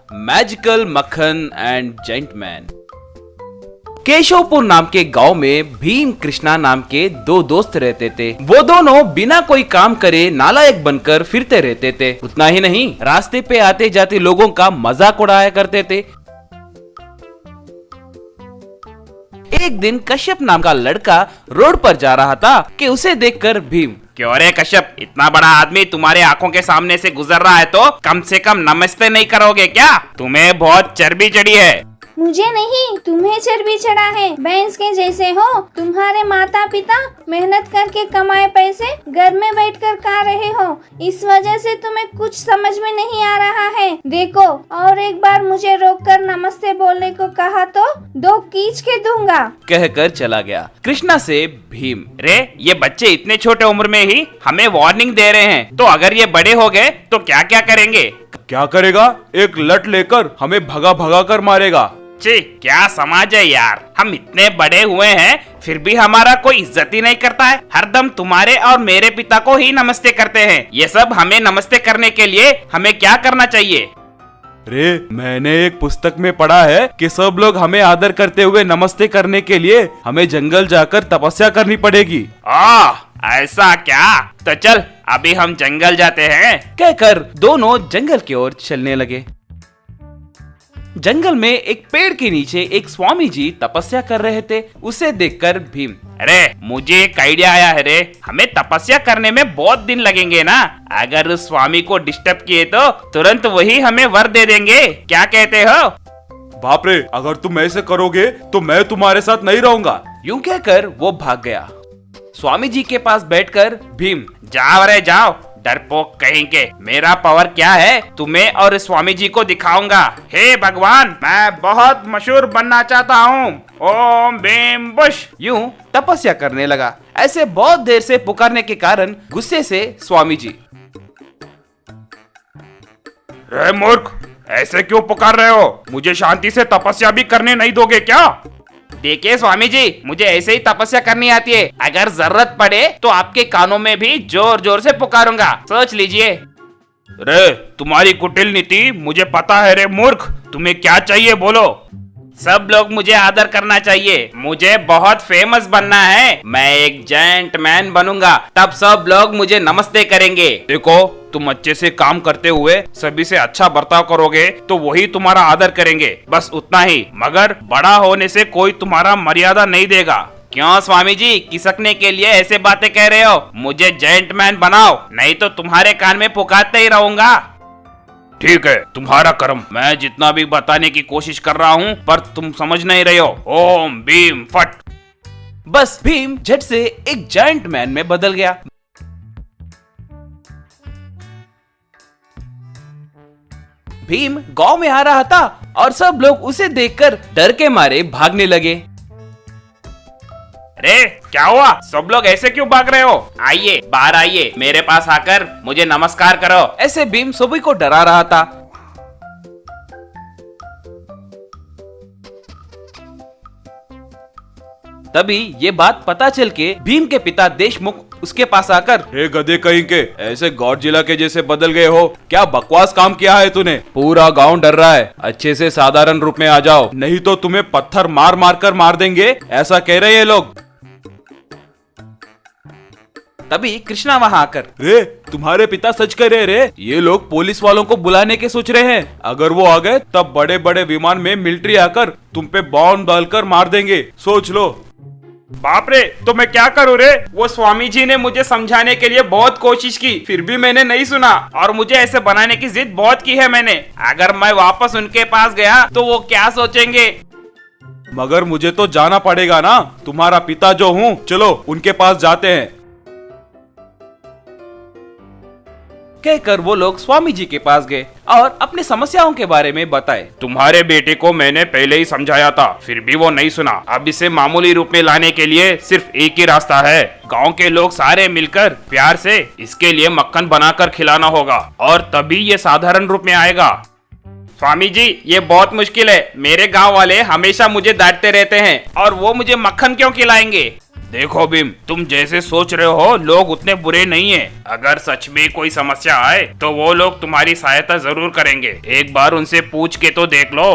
Magical मक्खन and gentlemen. Keshavpur नाम के गांव में भीम कृष्णा नाम के दो दोस्त रहते थे। वो दोनों बिना कोई काम करे नालायक बनकर फिरते रहते थे। उतना ही नहीं, रास्ते पे आते जाते लोगों का मजाक उड़ाया करते थे। एक दिन कश्यप नाम का लड़का रोड पर जा रहा था कि उसे देखकर भीम, क्यों रे कश्यप, इतना बड़ा आदमी तुम्हारे आंखों के सामने से गुजर रहा है तो कम से कम नमस्ते नहीं करोगे क्या? तुम्हें बहुत चर्बी चढ़ी है। मुझे नहीं, तुम्हें चर्बी चढ़ा है। भैंस के जैसे हो। तुम्हारे माता पिता मेहनत करके कमाए पैसे घर में बैठकर खा रहे हो, इस वजह से तुम्हें कुछ समझ में नहीं आ रहा है। देखो, और एक बार मुझे रोककर नमस्ते बोलने को कहा तो 2 कीच के दूंगा, कहकर चला गया। कृष्णा से भीम, रे ये बच्चे इतने छोटे उम्र में ही हमें वार्निंग दे रहे हैं, तो अगर ये बड़े हो गए तो क्या क्या करेंगे? क्या करेगा? एक लठ लेकर हमें भगा भगा कर मारेगा। छी, क्या समाज है यार। हम इतने बड़े हुए हैं फिर भी हमारा कोई इज्जत ही नहीं करता है। हरदम तुम्हारे और मेरे पिता को ही नमस्ते करते हैं। ये सब हमें नमस्ते करने के लिए हमें क्या करना चाहिए? रे, मैंने एक पुस्तक में पढ़ा है कि सब लोग हमें आदर करते हुए नमस्ते करने के लिए हमें जंगल जाकर तपस्या करनी पड़ेगी। ऐसा क्या? तो चल अभी हम जंगल जाते हैं। कहकर दोनों जंगल की ओर चलने लगे। जंगल में एक पेड़ के नीचे एक स्वामी जी तपस्या कर रहे थे। उसे देखकर भीम, अरे मुझे एक आइडिया आया है रे। हमें तपस्या करने में बहुत दिन लगेंगे ना। अगर उस स्वामी को डिस्टर्ब किए तो तुरंत वही हमें वर दे देंगे। क्या कहते हो? बाप रे, अगर तुम ऐसे करोगे तो मैं तुम्हारे साथ नहीं रहूंगा। यूं कहकर वो भाग गया। स्वामी जी के पास बैठकर भीम, जाओ रे जाओ, डरपोक कहीं के। मेरा पावर क्या है तुम्हें और स्वामी जी को दिखाऊंगा। हे भगवान, मैं बहुत मशहूर बनना चाहता हूँ। ओम भीम बुश। यूं तपस्या करने लगा। ऐसे बहुत देर से पुकारने के कारण गुस्से से स्वामी जी, रे मूर्ख, ऐसे क्यों पुकार रहे हो? मुझे शांति से तपस्या भी करने नहीं दोगे क्या? देखिए स्वामी जी, मुझे ऐसे ही तपस्या करनी आती है। अगर जरूरत पड़े तो आपके कानों में भी जोर जोर से पुकारूंगा, सोच लीजिए। रे तुम्हारी कुटिल नीति मुझे पता है रे मूर्ख। तुम्हें क्या चाहिए बोलो। सब लोग मुझे आदर करना चाहिए। मुझे बहुत फेमस बनना है। मैं एक जेंटलमैन बनूंगा, तब सब लोग मुझे नमस्ते करेंगे। देखो, तुम अच्छे से काम करते हुए सभी से अच्छा बर्ताव करोगे तो वही तुम्हारा आदर करेंगे, बस उतना ही। मगर बड़ा होने से कोई तुम्हारा मर्यादा नहीं देगा। क्यों स्वामी जी, किसकने के लिए ऐसे बातें कह रहे हो? मुझे जेंटलमैन बनाओ, नहीं तो तुम्हारे कान में पुकारते ही रहूंगा। ठीक है, तुम्हारा कर्म। मैं जितना भी बताने की कोशिश कर रहा हूँ पर तुम समझ नहीं रहे हो। ओम भीम फट। बस भीम झट से एक जायंट मैन में बदल गया। भीम गांव में आ रहा था और सब लोग उसे देखकर डर के मारे भागने लगे। अरे क्या हुआ? सब लोग ऐसे क्यों भाग रहे हो? आइए, बाहर आइए, मेरे पास आकर मुझे नमस्कार करो। ऐसे भीम सभी को डरा रहा था। तभी ये बात पता चल के भीम के पिता देशमुख उसके पास आकर, हे गधे कहीं के, ऐसे गॉडजिला के जैसे बदल गए हो? क्या बकवास काम किया है तूने? पूरा गांव डर रहा है। अच्छे से साधारण रूप में आ जाओ, नहीं तो तुम्हें पत्थर मार मार कर मार देंगे, ऐसा कह रहे हैं लोग। तभी कृष्णा वहां आकर, रे तुम्हारे पिता सच कह रहे रे। ये लोग पुलिस वालों को बुलाने के सोच रहे हैं। अगर वो आ गए तब बड़े बड़े विमान में मिलिट्री आकर तुम पे बॉम्ब डालकर मार देंगे, सोच लो। बाप रे, तो मैं क्या करूँ रे? वो स्वामी जी ने मुझे समझाने के लिए बहुत कोशिश की, फिर भी मैंने नहीं सुना और मुझे ऐसे बनाने की जिद बहुत की है मैंने। अगर मैं वापस उनके पास गया तो वो क्या सोचेंगे? मगर मुझे तो जाना पड़ेगा ना, तुम्हारा पिता जो हूँ। चलो उनके पास जाते हैं। कहकर वो लोग स्वामी जी के पास गए और अपनी समस्याओं के बारे में बताए। तुम्हारे बेटे को मैंने पहले ही समझाया था, फिर भी वो नहीं सुना। अब इसे मामूली रूप में लाने के लिए सिर्फ एक ही रास्ता है। गांव के लोग सारे मिलकर प्यार से इसके लिए मक्खन बनाकर खिलाना होगा और तभी ये साधारण रूप में आएगा। स्वामी जी, ये बहुत मुश्किल है। मेरे गाँव वाले हमेशा मुझे डांटते रहते हैं और वो मुझे मक्खन क्यों खिलाएंगे? देखो भीम, तुम जैसे सोच रहे हो लोग उतने बुरे नहीं है। अगर सच में कोई समस्या आए तो वो लोग तुम्हारी सहायता जरूर करेंगे। एक बार उनसे पूछ के तो देख लो।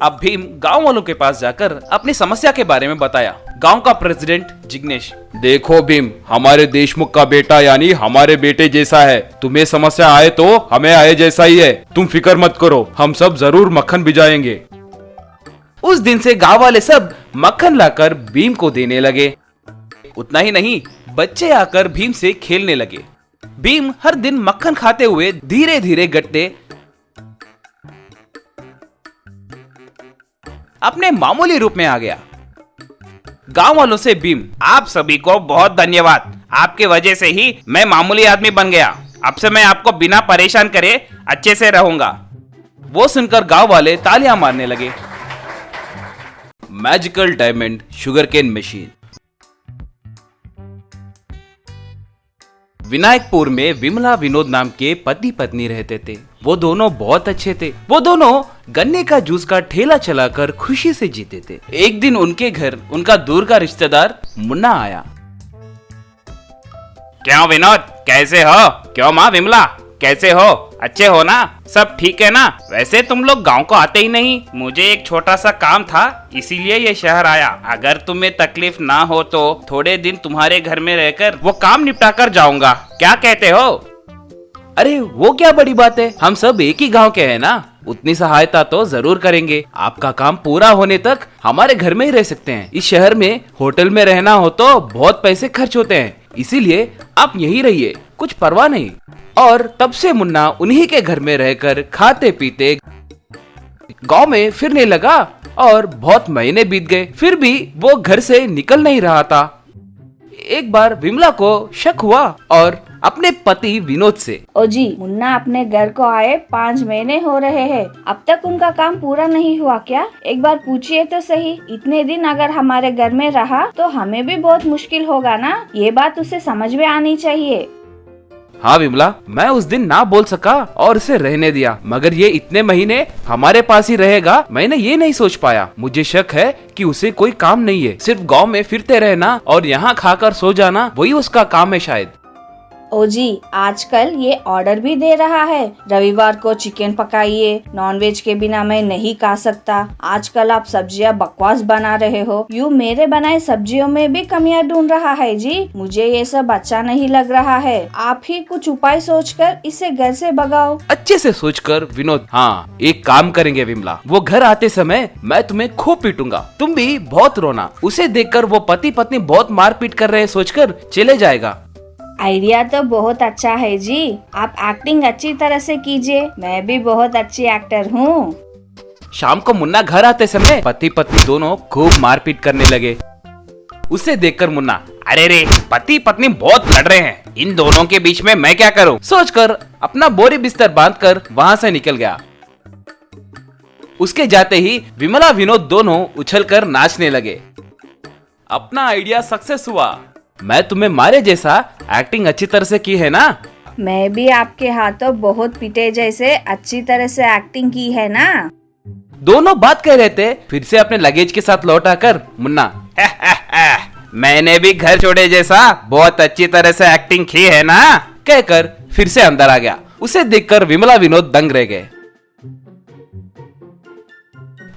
अब भीम गांव वालों के पास जाकर अपनी समस्या के बारे में बताया। गांव का प्रेसिडेंट जिग्नेश, देखो भीम, हमारे देशमुख का बेटा यानी हमारे बेटे जैसा है। तुम्हें समस्या आए तो हमें आए जैसा ही है। तुम फिक्र मत करो, हम सब जरूर मक्खन भिजाएंगे। उस दिन से गांव वाले सब मक्खन लाकर भीम को देने लगे। उतना ही नहीं, बच्चे आकर भीम से खेलने लगे। भीम हर दिन मक्खन खाते हुए धीरे धीरे गट्टे अपने मामूली रूप में आ गया। गांव वालों से भीम, आप सभी को बहुत धन्यवाद। आपके वजह से ही मैं मामूली आदमी बन गया। अब से मैं आपको बिना परेशान करे अच्छे से रहूंगा। वो सुनकर गांव वाले तालियां मारने लगे। Magical diamond sugarcane machine. Vinayakpur में विमला विनोद नाम के पति पत्नी रहते थे। वो दोनों बहुत अच्छे थे। वो दोनों गन्ने का जूस का ठेला चलाकर खुशी से जीते थे। एक दिन उनके घर उनका दूर का रिश्तेदार मुन्ना आया। क्यों विनोद, कैसे हो? क्यों माँ विमला, कैसे हो? अच्छे हो ना? सब ठीक है ना? वैसे तुम लोग गांव को आते ही नहीं। मुझे एक छोटा सा काम था, इसीलिए ये शहर आया। अगर तुम्हें तकलीफ ना हो तो थोड़े दिन तुम्हारे घर में रहकर वो काम निपटा कर जाऊंगा। क्या कहते हो? अरे वो क्या बड़ी बात है, हम सब एक ही गांव के हैं ना। उतनी सहायता तो जरूर करेंगे। आपका काम पूरा होने तक हमारे घर में ही रह सकते हैं। इस शहर में होटल में रहना हो तो बहुत पैसे खर्च होते हैं, इसीलिए आप यहीं रहिए, कुछ परवाह नहीं। और तब से मुन्ना उन्हीं के घर में रहकर खाते पीते गांव में फिरने लगा। और बहुत महीने बीत गए, फिर भी वो घर से निकल नहीं रहा था। एक बार विमला को शक हुआ और अपने पति विनोद से, ओ जी, मुन्ना अपने घर को आए 5 महीने हो रहे हैं, अब तक उनका काम पूरा नहीं हुआ क्या? एक बार पूछिए तो सही। इतने दिन अगर हमारे घर में रहा तो हमें भी बहुत मुश्किल होगा ना। ये बात उसे समझ में आनी चाहिए। हाँ विमला, मैं उस दिन ना बोल सका और उसे रहने दिया, मगर ये इतने महीने हमारे पास ही रहेगा मैंने ये नहीं सोच पाया। मुझे शक है कि उसे कोई काम नहीं है, सिर्फ गांव में फिरते रहना और यहाँ खाकर सो जाना, वही उसका काम है शायद। ओ जी, आजकल ये ऑर्डर भी दे रहा है, रविवार को चिकन पकाइए, नॉनवेज के बिना मैं नहीं खा सकता। आजकल आप सब्जियां बकवास बना रहे हो। यूँ मेरे बनाए सब्जियों में भी कमियां ढूंढ रहा है जी। मुझे ये सब अच्छा नहीं लग रहा है। आप ही कुछ उपाय सोचकर इसे घर से भगाओ। अच्छे से सोचकर विनोद, हाँ एक काम करेंगे विमला, वो घर आते समय मैं तुम्हें खूब पीटूंगा, तुम भी बहुत रोना। उसे देखकर वो पति पत्नी बहुत मारपीट कर रहे सोचकर चले जाएगा। आइडिया तो बहुत अच्छा है जी। आप एक्टिंग अच्छी तरह से कीजिए, मैं भी बहुत अच्छी एक्टर हूँ। शाम को मुन्ना घर आते समय पति पत्नी दोनों खूब मारपीट करने लगे। उसे देखकर मुन्ना, अरे रे, पति पत्नी बहुत लड़ रहे हैं, इन दोनों के बीच में मैं क्या करूँ? सोचकर अपना बोरी बिस्तर बांधकर वहाँ से निकल गया। उसके जाते ही विमला विनोद दोनों उछलकर नाचने लगे। अपना आइडिया सक्सेस हुआ। मैं तुम्हें मारे जैसा एक्टिंग अच्छी तरह से की है ना? मैं भी आपके हाथों बहुत पीटे जैसे अच्छी तरह से एक्टिंग की है ना? दोनों बात कह रहे थे, फिर से अपने लगेज के साथ लौट आकर मुन्ना, मैंने भी घर छोड़े जैसा बहुत अच्छी तरह से एक्टिंग की है ना, कहकर फिर से अंदर आ गया। उसे देखकर विमला विनोद दंग रह गए।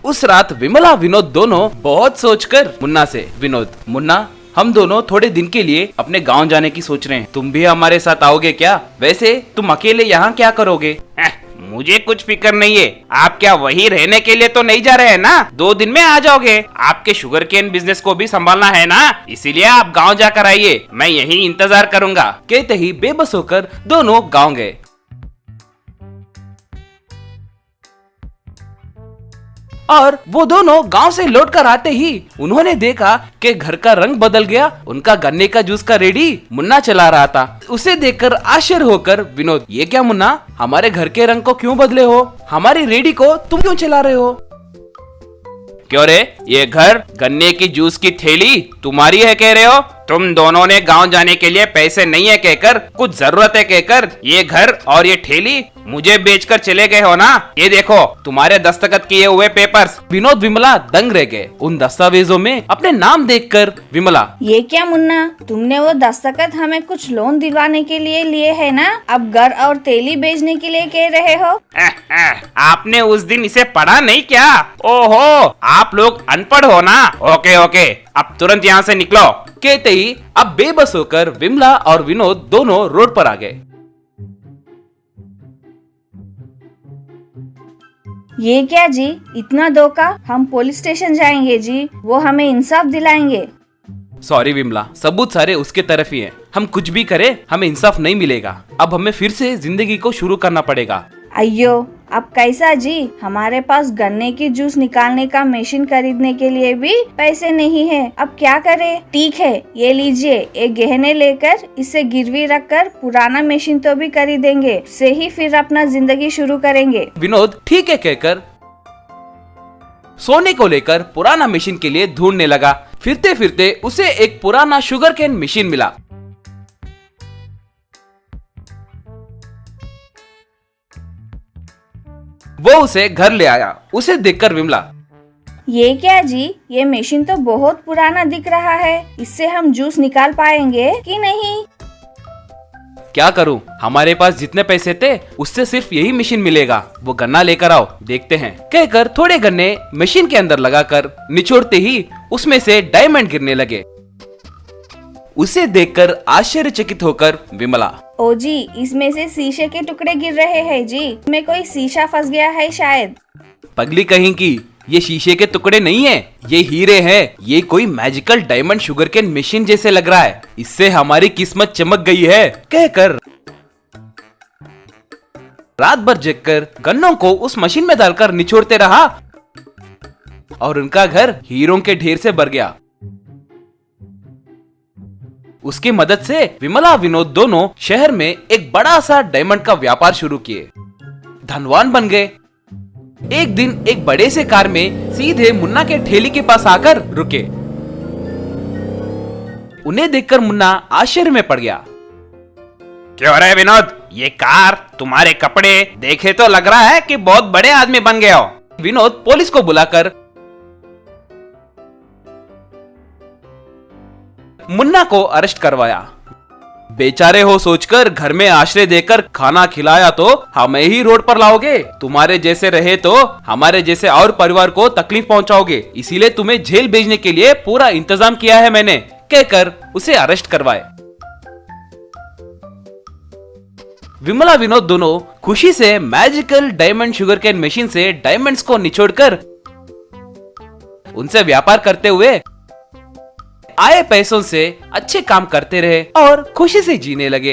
उस रात विमला विनोद दोनों बहुत सोचकर मुन्ना से, विनोद, मुन्ना हम दोनों थोड़े दिन के लिए अपने गांव जाने की सोच रहे हैं, तुम भी हमारे साथ आओगे क्या? वैसे तुम अकेले यहाँ क्या करोगे? मुझे कुछ फिक्र नहीं है। आप क्या वही रहने के लिए तो नहीं जा रहे हैं ना? 2 दिन में आ जाओगे। आपके शुगर केन बिजनेस को भी संभालना है ना, इसीलिए आप गांव जाकर आइए, मैं यही इंतजार करूंगा। कहते ही बेबस होकर दोनों गांव गए। और वो दोनों गांव से लौटकर आते ही उन्होंने देखा कि घर का रंग बदल गया। उनका गन्ने का जूस का रेडी मुन्ना चला रहा था। उसे देखकर आश्चर्य होकर विनोद, ये क्या मुन्ना, हमारे घर के रंग को क्यों बदले हो? हमारी रेडी को तुम क्यों चला रहे हो? क्यों रे, ये घर, गन्ने की जूस की थैली तुम्हारी है कह रहे हो? तुम दोनों ने गांव जाने के लिए पैसे नहीं है कहकर, कुछ जरूरत है कहकर ये घर और ये ठेली मुझे बेचकर चले गए हो ना। ये देखो तुम्हारे दस्तखत किए हुए पेपर्स। विनोद विमला दंग रह गए उन दस्तावेजों में अपने नाम देखकर। विमला, ये क्या मुन्ना, तुमने वो दस्तखत हमें कुछ लोन दिलवाने के लिए लिए है ना, अब घर और तेली बेचने के लिए कह रहे हो? आपने उस दिन इसे पढ़ा नहीं क्या? ओहो, आप लोग अनपढ़ हो ना। ओके ओके, अब तुरंत यहाँ से निकलो। कहते ही अब बेबस होकर विमला और विनोद दोनों रोड पर आ गए। ये क्या जी, इतना धोखा? हम पुलिस स्टेशन जाएंगे जी, वो हमें इंसाफ दिलाएंगे। सॉरी विमला, सबूत सारे उसके तरफ ही हैं। हम कुछ भी करें हमें इंसाफ नहीं मिलेगा। अब हमें फिर से जिंदगी को शुरू करना पड़ेगा। अयो, अब कैसा जी? हमारे पास गन्ने की जूस निकालने का मशीन खरीदने के लिए भी पैसे नहीं है, अब क्या करें? ठीक है, ये लीजिए, एक गहने लेकर इसे गिरवी रखकर पुराना मशीन तो भी खरीदेंगे, से ही फिर अपना जिंदगी शुरू करेंगे। विनोद ठीक है कहकर सोने को लेकर पुराना मशीन के लिए ढूंढने लगा। फिरते फिरते उसे एक पुराना शुगर केन मशीन मिला। वो उसे घर ले आया। उसे देखकर विमला, ये क्या जी, ये मशीन तो बहुत पुराना दिख रहा है, इससे हम जूस निकाल पाएंगे कि नहीं? क्या करूं, हमारे पास जितने पैसे थे उससे सिर्फ यही मशीन मिलेगा। वो गन्ना लेकर आओ, देखते हैं कहकर थोड़े गन्ने मशीन के अंदर लगाकर निचोड़ते ही उसमें से डायमंड गिरने लगे। उसे देखकर आश्चर्यचकित होकर विमला, ओ जी, इसमें से शीशे के टुकड़े गिर रहे हैं जी, इसमें कोई शीशा फंस गया है शायद। पगली कहीं की, ये शीशे के टुकड़े नहीं है, ये हीरे हैं। ये कोई magical diamond sugar cane machine जैसे लग रहा है, इससे हमारी किस्मत चमक गई है कहकर रात भर जगकर गन्नों को उस मशीन में डालकर निचोड़ते रहा और उनका घर हीरों के ढेर से भर गया। उसकी मदद से विमला विनोद दोनों शहर में एक बड़ा सा डायमंड का व्यापार शुरू किए, धनवान बन गए। एक दिन एक बड़े से कार में सीधे मुन्ना के ठेली के पास आकर रुके। उन्हें देखकर मुन्ना आश्चर्य में पड़ गया। क्यों रे विनोद, ये कार, तुम्हारे कपड़े देखे तो लग रहा है कि बहुत बड़े आदमी बन गए हो। विनोद पुलिस को बुलाकर मुन्ना को अरेस्ट करवाया। बेचारे हो सोचकर घर में आश्रय देकर खाना खिलाया तो हमें ही रोड पर लाओगे। तुम्हारे जैसे रहे तो हमारे जैसे और परिवार को तकलीफ पहुंचाओगे, इसीलिए तुम्हें जेल भेजने के लिए पूरा इंतजाम किया है मैंने कहकर उसे अरेस्ट करवाए। विमला विनोद दोनों खुशी से magical diamond sugar cane machine से डायमंड्स को निचोड़कर उनसे व्यापार करते हुए आए पैसों से अच्छे काम करते रहे और खुशी से जीने लगे।